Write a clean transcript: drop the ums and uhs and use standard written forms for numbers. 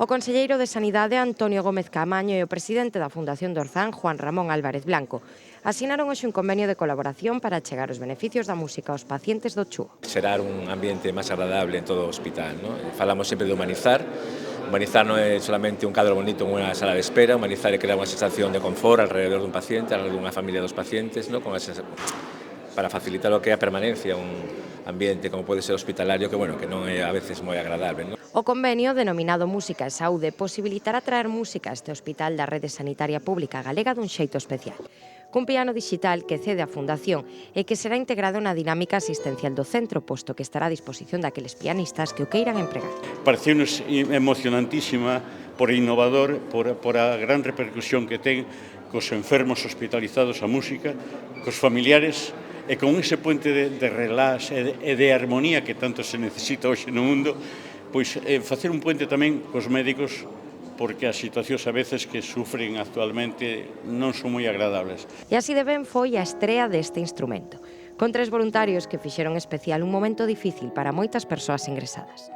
O conselleiro de Sanidade, Antonio Gómez Caamaño, e o presidente da Fundación do Orzán, Juan Ramón Álvarez Blanco, asinaron hoxe un convenio de colaboración para achegar os beneficios da música aos pacientes do Chúo. Xerar un ambiente máis agradable en todo o hospital, ¿no? Falamos sempre de humanizar. Humanizar non é solamente un cadro bonito en unha sala de espera, humanizar é crear unha sensación de confort alrededor dun paciente, alrededor dunha familia dos pacientes, ¿no? Para facilitar o que é a permanencia, un ambiente como pode ser hospitalario que, bueno, que non é a veces moi agradable, ¿no? O convenio, denominado Música e Saúde, posibilitará traer música a este hospital da Rede Sanitaria Pública Galega dun xeito especial. Cun piano digital que cede a Fundación e que será integrado na dinámica asistencial do centro, posto que estará a disposición daqueles pianistas que o queiran empregar. Pareceunos emocionantísima por innovador, por a gran repercusión que ten cos enfermos hospitalizados a música, cos familiares, e con ese puente de relax e de armonía que tanto se necesita hoxe no mundo, pois facer un puente tamén cos médicos, porque as situacións a veces que sufren actualmente non son moi agradables. E así de ben foi a estrea deste instrumento, con 3 voluntarios que fixeron especial un momento difícil para moitas persoas ingresadas.